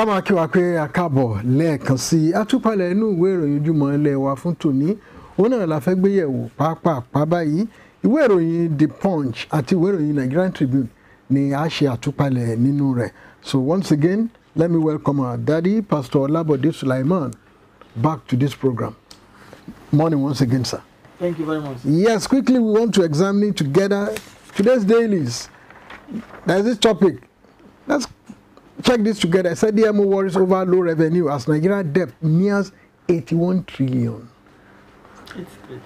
Kama kiwa kwe akabo lẹ́ẹ̀kan sí àtúpalẹ̀ inú ìwé ìròyìn ojúmọ́ ilé wa fún tòní òun náà la fẹ́ gbé yẹ̀wò pàápàá báyìí ìwé ìròyìn The Punch àti ìwé ìròyìn Nigerian Tribune ni a ṣe àtúpalẹ̀ nínú rẹ̀. So once again, let me welcome our daddy, Pastor Olabode Sulaiman, back to this program. Morning once again, sir. Thank you very much. Yes, quickly we want to examine together today's dailies. There's this topic. Let's check this together. SDMO worries over low revenue as Nigeria debt nears 81 trillion. It's good.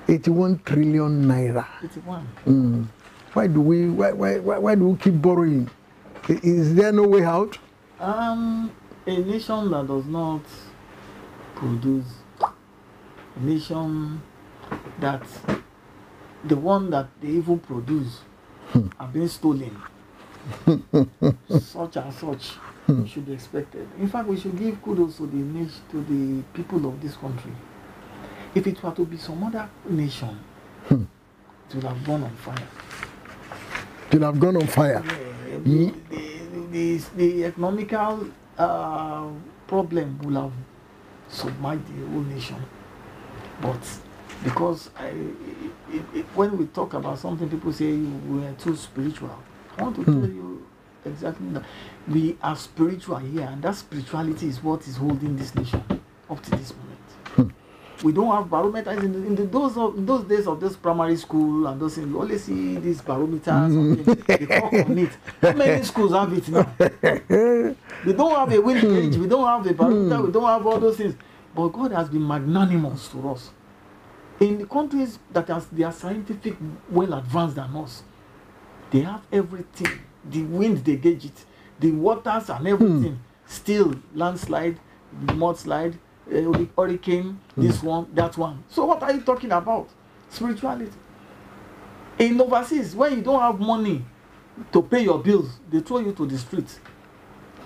81 trillion naira. 81. Why do we keep borrowing? Is there no way out? A nation that does not produce, a nation that the one that they even produce are being stolen. Such and such should be expected. In fact, we should give kudos to the people of this country. If it were to be some other nation, it would have gone on fire. It would have gone on fire. Yeah, the economical problem will have submerged the whole nation. But because when we talk about something, people say we are too spiritual. I want to tell you exactly that we are spiritual here, and that spirituality is what is holding this nation up to this moment. We don't have barometers in those days of this primary school and those things. You always see these barometers. They talk on it. How many schools have it now? We don't have a wind gauge. We don't have a barometer. We don't have all those things. But God has been magnanimous to us. In the countries they are scientific, well advanced than us, they have everything. The wind, they gauge it. The waters and everything. Still, landslide, mudslide, hurricane, this one, that one. So what are you talking about? Spirituality. In overseas, when you don't have money to pay your bills, they throw you to the streets.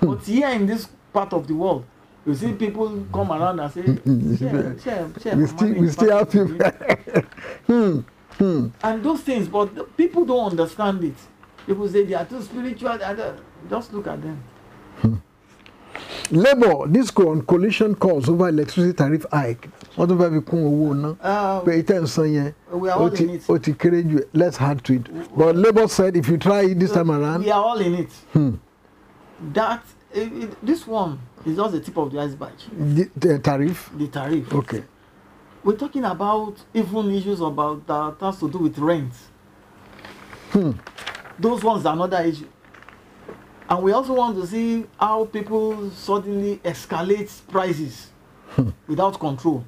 But here in this part of the world, you see people come around and say, we still have people. And those things, but people don't understand it. People say they are too spiritual. Just look at them. Labour disco on coalition calls over electricity tariff hike. What about we come over now? We are all in it. Let's add to it. But Labour said if you try it this time around, we are all in it. That this one is just the tip of the iceberg. The tariff. The tariff. Okay. We're talking about even issues about that has to do with rent. Those ones are another issue. And we also want to see how people suddenly escalate prices without control.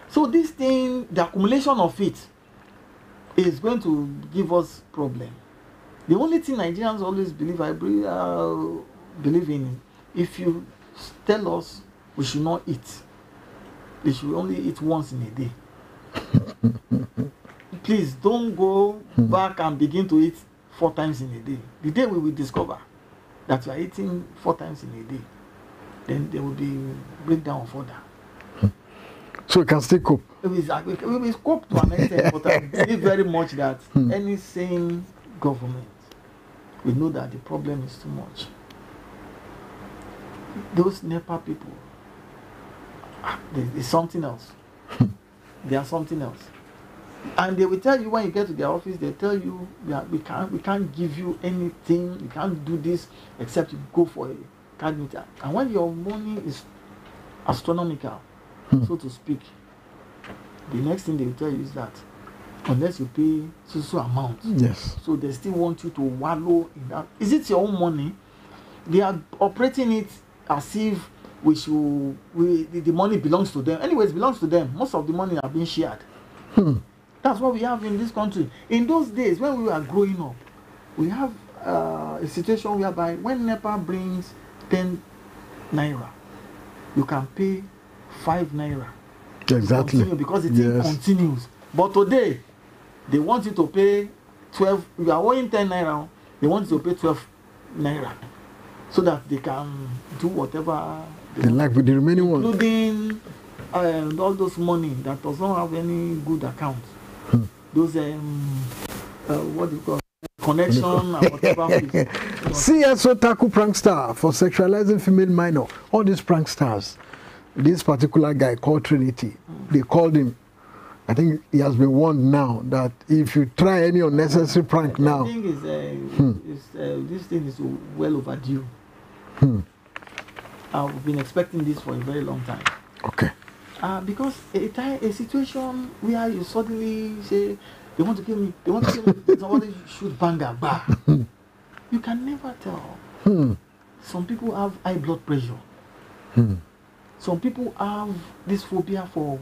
So this thing, the accumulation of it is going to give us problem. The only thing Nigerians always believe, believe in, if you tell us we should not eat, we should only eat once in a day. Please don't go back and begin to eat 4 times in a day. The day we will discover that you are eating 4 times in a day, then there will be breakdown further. So we can still cope. We will cope to an extent, but I believe very much that any sane government will know that the problem is too much. Those NEPA people, there's something else. They are something else. And they will tell you when you get to their office, they tell you we can't give you anything, we can't do this except you go for a card meter. And when your money is astronomical, so to speak, the next thing they will tell you is that unless you pay so amount, yes. So they still want you to wallow in that. Is it your own money? They are operating it as if the money belongs to them. Anyways, it belongs to them. Most of the money are being shared. That's what we have in this country. In those days, when we were growing up, we have a situation whereby when NEPA brings 10 naira, you can pay 5 naira. Exactly. Because it continues. But today, they want you to pay 12. You are owing 10 naira, they want you to pay 12 naira. So that they can do whatever they like with the remaining one. Including all those money that does not have any good account. Those what do you call connection and whatever. CSO tackle prankster for sexualizing female minor. All these pranksters, this particular guy called Trinity, they called him. I think he has been warned now that if you try any unnecessary prank now, I think this thing is well overdue. I've been expecting this for a very long time. Okay. Because a situation where you suddenly say they want to kill me, somebody shoot banger, bah. You can never tell. Some people have high blood pressure. Some people have this phobia for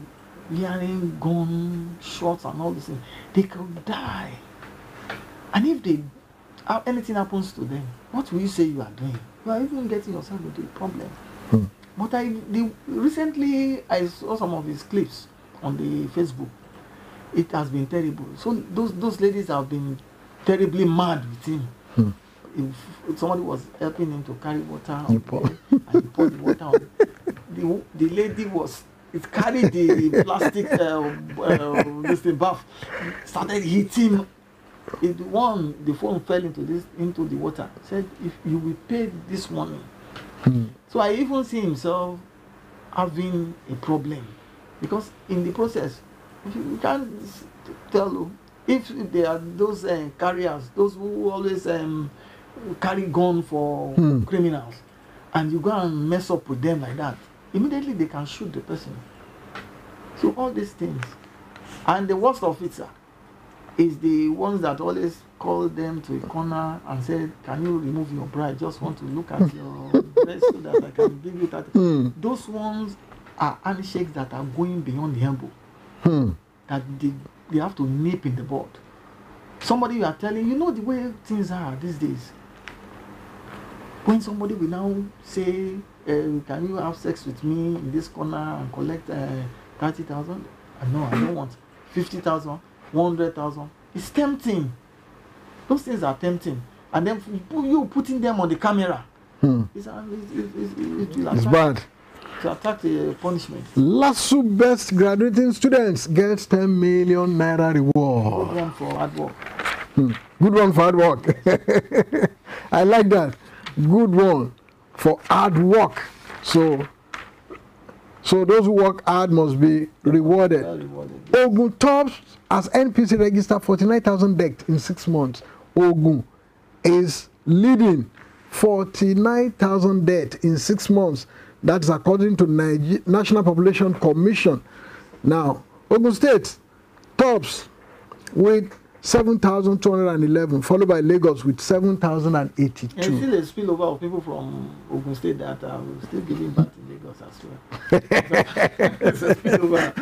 hearing gun shots and all this thing. They could die. And if anything happens to them, what will you say you are doing? You are even getting yourself into a problem. But recently I saw some of his clips on the Facebook. It has been terrible. So those ladies have been terribly mad with him. If somebody was helping him to carry water on and he poured the water on, the lady it carried the plastic this thing bath, started hitting. The phone fell into the water. Said if you will pay this money. So I even see himself having a problem because in the process, you can't tell if there are those carriers, those who always carry gun for criminals, and you go and mess up with them like that, immediately they can shoot the person. So all these things, and the worst of it, sir, is the ones that always call them to a corner and said, "Can you remove your bra? I just want to look at your breast so that I can give you that." Those ones are handshakes that are going beyond the elbow. That they have to nip in the bud. Somebody you are telling, you know the way things are these days. When somebody will now say, "Can you have sex with me in this corner and collect 30,000?" No, I don't want 50,000, 100,000. It's tempting. Those things are tempting. And then you putting them on the camera. It's bad. To attack the punishment. LASU best graduating students gets 10 million naira reward. Good one for hard work. Good one for hard work. I like that. Good one for hard work. So those who work hard must be rewarded. Well rewarded. Ogun tops as NPC registered 49,000 deaths in 6 months. Ogun is leading 49,000 deaths in 6 months. That's according to National Population Commission. Now, Ogun State tops with 7,211, followed by Lagos with 7,082. And still a spillover of people from Ogun State that are still giving back to Lagos as well. It's a spillover.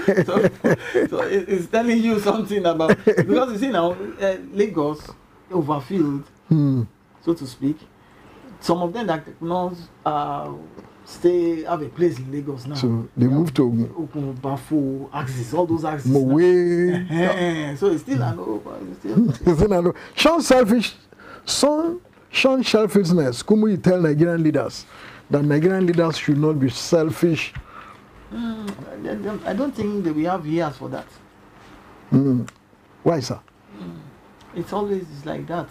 So it's telling you something about, because you see now, Lagos overfilled, so to speak. Some of them that not have a place in Lagos now. So they moved to Ogun, Bafo, axis, all those axes. Mowe. So it's still an over. Shun selfishness. Kumuyi tell Nigerian leaders that Nigerian leaders should not be selfish. I don't think that we have years for that. Why, sir? It's always like that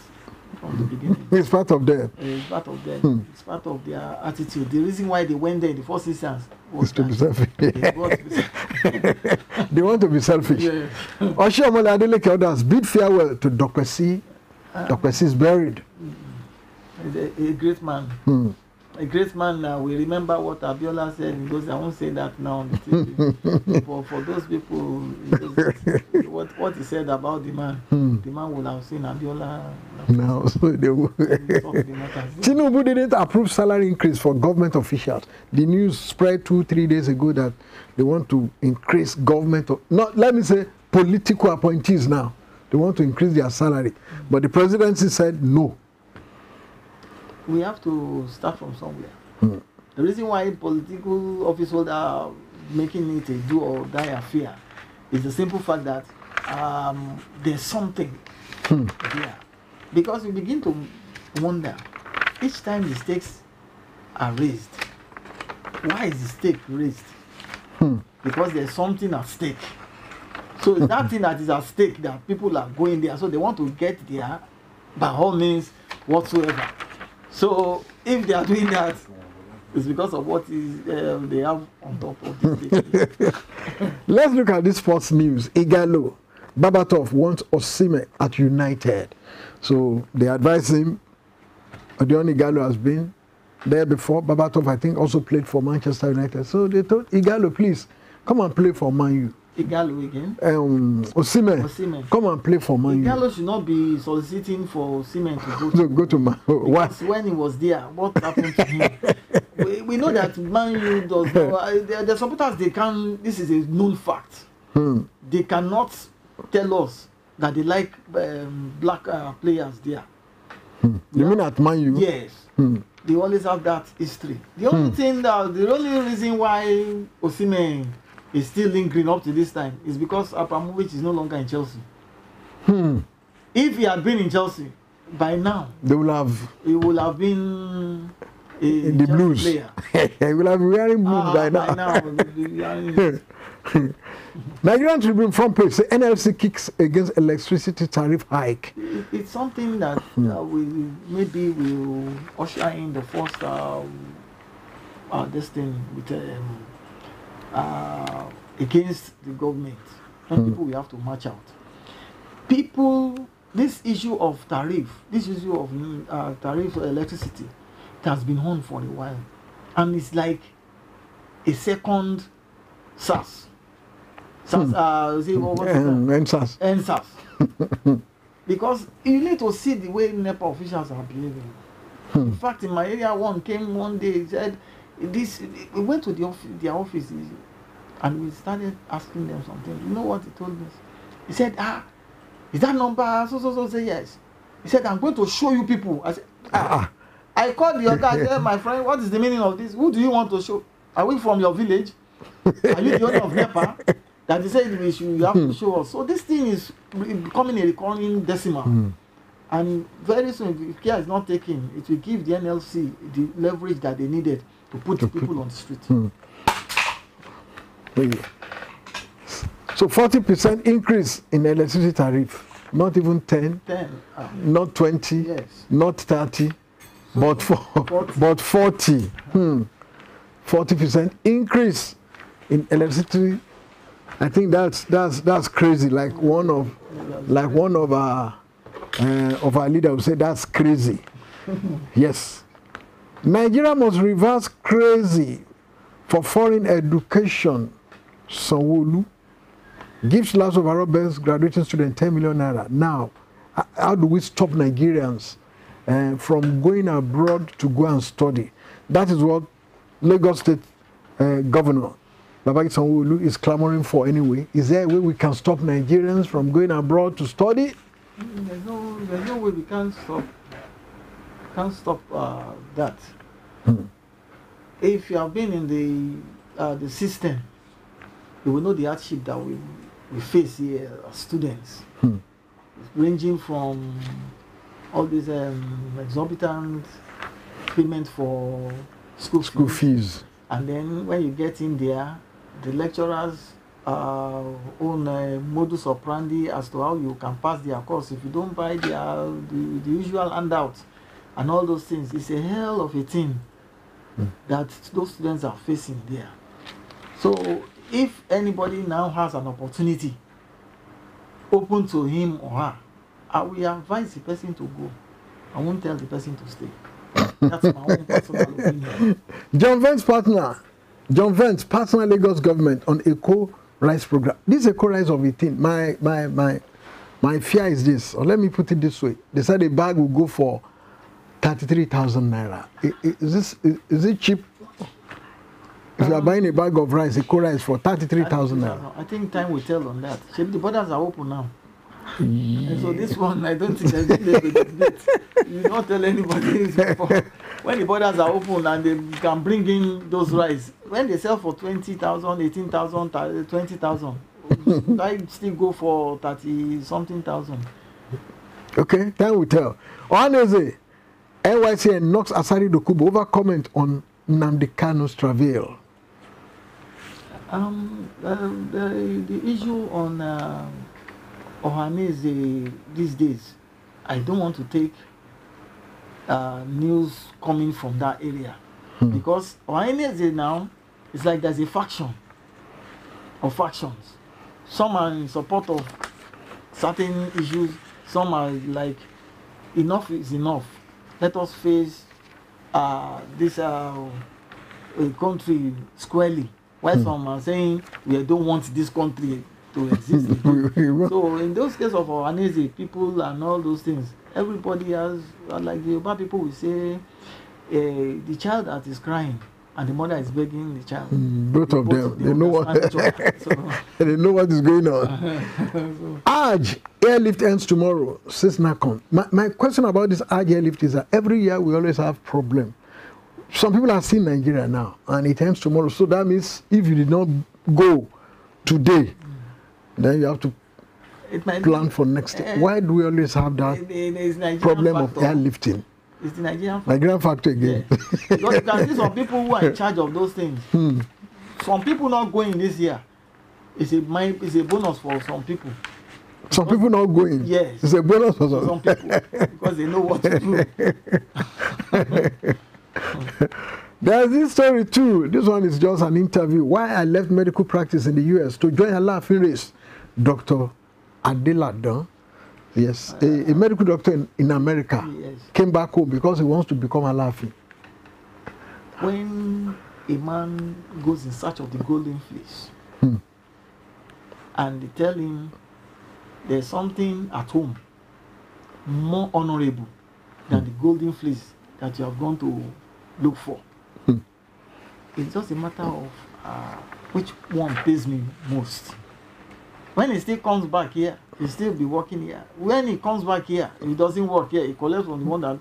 from the beginning. It's part of them. It's part of them. It's part of their attitude. The reason why they went there in the first instance was to be selfish. They They want to be selfish. Yeah. Oshiomhole Adeleke others bid farewell to Dr. C. Dr. C is buried. A great man. A great man. We remember what Abiola said. Because I won't say that now on the TV. for those people, what he said about the man, the man would have seen Abiola. No, so they will. Tinubu didn't approve salary increase for government officials. The news spread 2-3 days ago that they want to increase government, let me say political appointees now. They want to increase their salary. But the presidency said no. We have to start from somewhere. The reason why political officials are making it a do or die affair is the simple fact that there's something there. Because we begin to wonder, each time the stakes are raised, why is the stake raised? Because there's something at stake. So it's that thing that is at stake that people are going there. So they want to get there by all means whatsoever. So if they are doing that, it's because of what is they have on top of this. Let's look at this sports news. Igalo, Babatov wants Osimhen at United. So they advise him. Odion Igalo has been there before. Babatov, I think, also played for Manchester United. So they told Igalo, please, come and play for Man U. Igalo again? Osimhen. Come and play for Man U. Igalo should not be soliciting for Osimhen to go to Man U. Because when he was there, what happened to him? we know that Man U does not. The supporters, they can. This is a known fact. They cannot tell us that they like black players there. You mean at Man U? Yes. They always have that history. The only thing the only reason why Osimhen is still lingering up to this time is because Abramovich is no longer in Chelsea. If he had been in Chelsea, by now he would have been in the Blues player. He will have been wearing blues by now. Nigerian Tribune front page say NLC kicks against electricity tariff hike. It's something that maybe will usher in the first this thing with against the government. And people will have to march out. People, this issue of tariff for electricity, it has been on for a while, and it's like a second SARS. NSAS. Because you need to see the way NEPA officials are behaving. In fact, in my area, one came one day, he said, we went to their office and we started asking them something. You know what he told us? He said, is that number so? Say yes. He said, I'm going to show you people. I said, I called the guy. I said, my friend, what is the meaning of this? Who do you want to show? Are we from your village? Are you the owner of NEPA? That he said you have to show us. So this thing is becoming a recurring decimal. And very soon, if care is not taken, it will give the NLC the leverage that they needed to put people on the street. So 40% increase in electricity tariff, not even 10, not 20, yes, not 30, but 40. 40% increase in electricity. I think that's crazy. Like one of our leaders would say that's crazy. Yes. Nigeria must reverse crazy for foreign education. Sanwo-Olu gives last overall best graduating student 10 million naira. Now, how do we stop Nigerians from going abroad to go and study? That is what Lagos State Governor Babajide Sanwo-Olu is clamoring for anyway. Is there a way we can stop Nigerians from going abroad to study? There's no way we can't stop that. If you have been in the system, you will know the hardship that we face here as students, ranging from all these exorbitant payment for school fees, and then when you get in there, the lecturers own modus operandi as to how you can pass their course. If you don't buy the usual handouts and all those things, it's a hell of a thing that those students are facing there. So if anybody now has an opportunity open to him or her, I will advise the person to go. I won't tell the person to stay. That's my own personal opinion. John Vance partner Lagos government on Eco Rice program. This Eco Rice of a thing. My fear is this, or let me put it this way. They said a bag will go for 33,000 naira. Is it cheap? If you are buying a bag of rice, Eco Rice for 33,000 naira. I think time will tell on that. The borders are open now. And so this one, I don't think there's a debate. You don't tell anybody. When the borders are open and they can bring in those rice, when they sell for 20,000, 18,000, 20,000, I still go for 30-something thousand. Okay, time will tell. Ohaneze, NYC knocks Asari Dokubo over comment on Nnamdi Kanu's travail. The issue on Ohaneze these days, I don't want to take news coming from that area, because Ohaneze now is like there's a faction or factions. Some are in support of certain issues, some are like enough is enough. Let us face this country squarely. While some are saying we don't want this country to exist. So in those cases of Ohaneze, people and all those things, everybody has, like the Yoruba people will say, the child that is crying and the mother is begging the child. Both of them, they know what they know what is going on. Hajj airlift ends tomorrow, says Nakon. My question about this Hajj airlift is that every year we always have problem. Some people are seeing Nigeria now, and it ends tomorrow. So that means if you did not go today, then you have to plan for next year. Why do we always have that problem of airlifting? It's the Nigerian factor again. Yeah. Because you can see some people who are in charge of those things. Some people not going this year. It's a bonus for some people. Some people not going. Yes. It's a bonus for some people because they know what to do. There's this story too. This one is just an interview. Why I left medical practice in the US to join a laughing race. Dr. Adeladan, yes, a medical doctor in America, yes, came back home because he wants to become a laughing. When a man goes in search of the golden fleece, and they tell him there's something at home more honorable than the golden fleece that you have gone to look for. It's just a matter of which one pays me most. When he still comes back here, he'll still be working here. When he comes back here, he doesn't work here, he collects from the one that.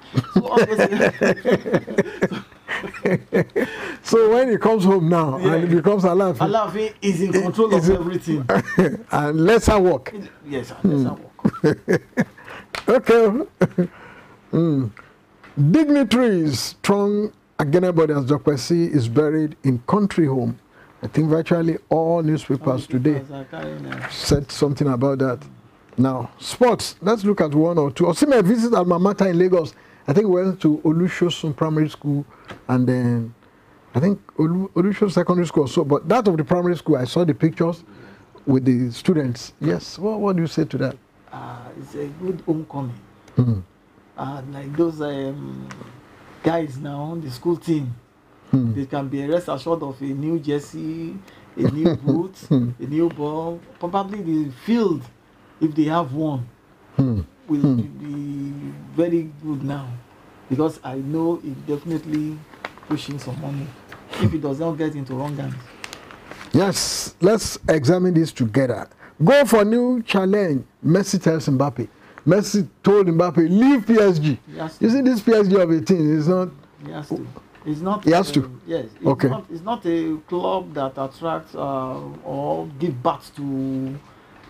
So when he comes home now, yeah, and he becomes Alaafin. Alaafin is in control of everything. And lets her work. Yes, lets her work. Okay. Dignitaries strong again about as Dr. C is buried in country home. I think virtually all newspapers today said something about that. Now, sports. Let's look at one or two. Osimhen visited Alma Mater in Lagos. I think we went to Olusosun Primary School and then I think Olusho Secondary School or so, but that of the primary school, I saw the pictures with the students. Yes, what do you say to that? It's a good homecoming. Hmm. Like those guys now, the school team, they can be rest assured of a new jersey, a new boot, a new ball. Probably the field, if they have one, will be very good now, because I know it definitely pushing some money if it does not get into wrong hands. Yes, let's examine this together. Go for new challenge. Messi tells Mbappe. Messi told Mbappe, leave PSG. You see, this PSG of 18 is not. He has to. It's not. He has to. Yes. It's okay. It's not a club that attracts or give birth to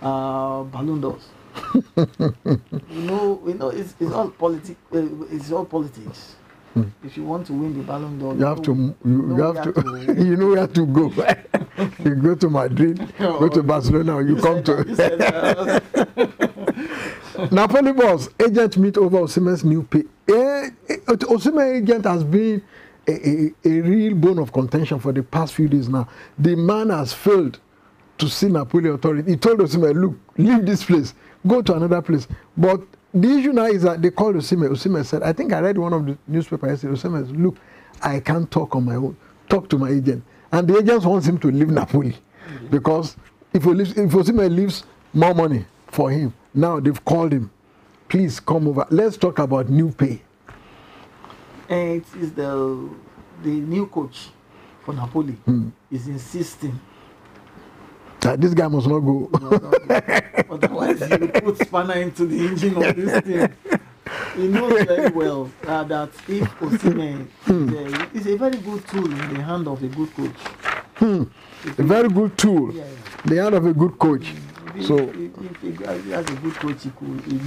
Ballon d'Ors. we know it's all politics. It's all politics. If you want to win the Ballon d'Or, you have to. You know where to go. You go to Madrid, go to Barcelona, or you come to. Napoli boss, agent meet over Osimhen's new pay. Osimhen agent has been a real bone of contention for the past few days now. The man has failed to see Napoli authority. He told Osimhen, look, leave this place, go to another place. But the issue now is that they called Osimhen. Osimhen said, I think I read one of the newspapers yesterday. Osimhen said, look, I can't talk on my own. Talk to my agent. And the agent wants him to leave Napoli. Because if Osimhen leaves, more money for him. Now they've called him. Please come over. Let's talk about new pay. And it is the new coach for Napoli is insisting that this guy must not go. Otherwise, he will put spanner into the engine of this thing. He knows very well that if Osimhen is a very good tool in the hand of a good coach. A very good tool. Yeah. The hand of a good coach. If he has a good coach, he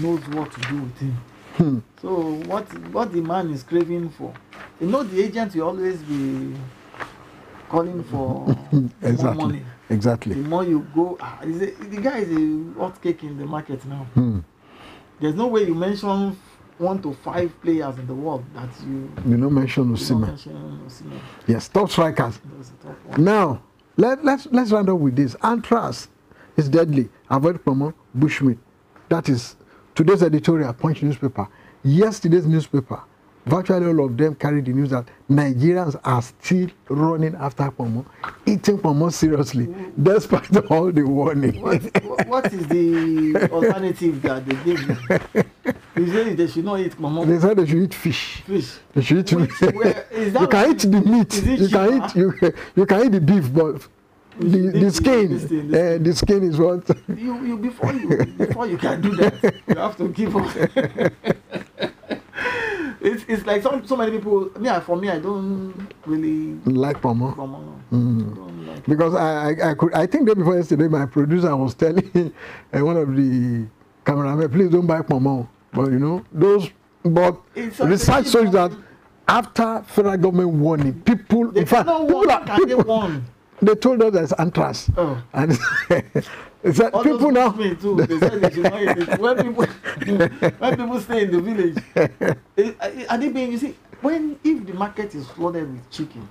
knows what to do with him. So what the man is craving for, the agent will always be calling for more money. Exactly. The more you go, the guy is a hot cake in the market now. There's no way you mention 1 to 5 players in the world that you don't mention Osimhen. Yes, top strikers. Now let's round up with this. Antras is deadly. Avoid Pomo, Bushmeat. That is today's editorial, Punch newspaper. Yesterday's newspaper, virtually all of them carried the news that Nigerians are still running after Pomo, eating Pomo seriously, despite all the warning. What is the alternative that they give you? Usually they should not eat Pomo. They said they should eat fish. They should eat meat. You can eat the meat. You can eat the beef, but the skin is what before you can do that, you have to give up. It's like so many people. For me, I don't really like Pomo. Because I think day before yesterday, my producer was telling one of the cameramen, please don't buy Pomo. But research shows that after federal government warning, people, in fact, they told us there's anthrax. And it's that people now. Too. They said they should not eat it. When people stay in the village, are they being, you see, if the market is flooded with chicken,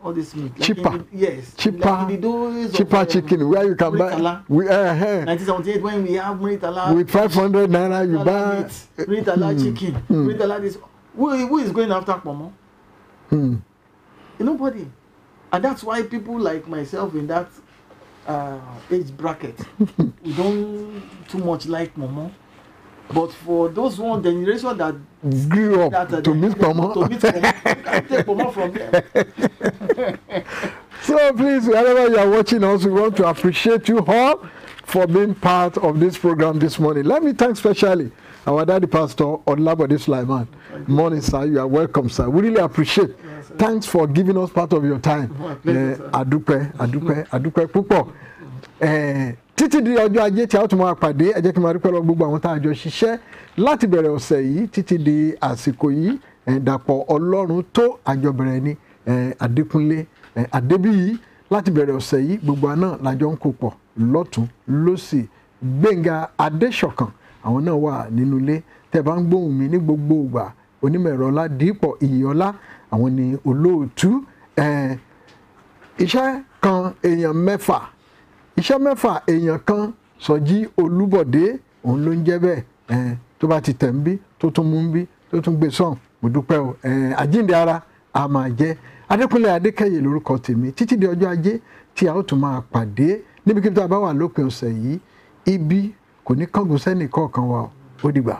all this meat, like cheaper, cheaper chicken, where you can Muritala, buy 1978 when we have Muritala with 500 naira, you buy Muritala chicken, Muritala this. Who is going after Pomo? Nobody. And that's why people like myself in that age bracket, we don't too much like Pomo. But for those one generation that grew up to meet Pomo, you can take Pomo from there. So please, wherever you are watching us, we want to appreciate you all for being part of this program this morning. Let me thank specially our daddy pastor, Olabode Sulaiman. Morning, sir. You are welcome, sir. We really appreciate. Yes, thanks for giving us part of your time. Adupe púpọ̀. Títí di ọjọ́ ajé tí a ó tún máa pàdé, ẹ jẹ́ kí n máa dúpẹ́ lọ́wọ́ gbogbo àwọn tá a jọ ṣiṣẹ́ láti bẹ̀rẹ̀ ọ̀sẹ̀ yìí títí di àsìkò yìí. Dàpọ̀ Ọlọ́run tó àjọbẹ̀rẹ̀ ni Adékúnlé Adébíyì láti bẹ̀rẹ̀ ọ̀sẹ̀ yìí gbogbo àná làjọ ń kó pọ̀ lọ́tún lósì. Gbénga Adéṣọ̀kan àwọn náà wà nínú ilé. Tẹ́ bá ń gbóhùn mi ní gbogbo ìgbà, onímọ̀ ẹ̀rọ Ọládìpọ̀ Ìyọlá àwọn ni olóòtú. iṣẹ́ kan èèyàn mẹ́fà iṣẹ́ mẹ́fà èèyàn kan Sọjí Olúbọ̀dé òun ló ń jẹ́ bẹ́ẹ̀ tó bá ti tẹ̀ ń bí tó tún mú ń bí tó tún gbé sọ̀n mo dúpẹ́ o àjíǹde ara a máa jẹ́ Adékúnlé Adékẹ́yè lórúkọ tèmi títí di ọjọ́ ajé tí a ó tún máa pàdé níbikíbi tá a bá wà lópin ọ̀sẹ̀ yìí ibi kò ní kángun sẹ́nì kọ̀ọ̀kan wa ó dìgbà.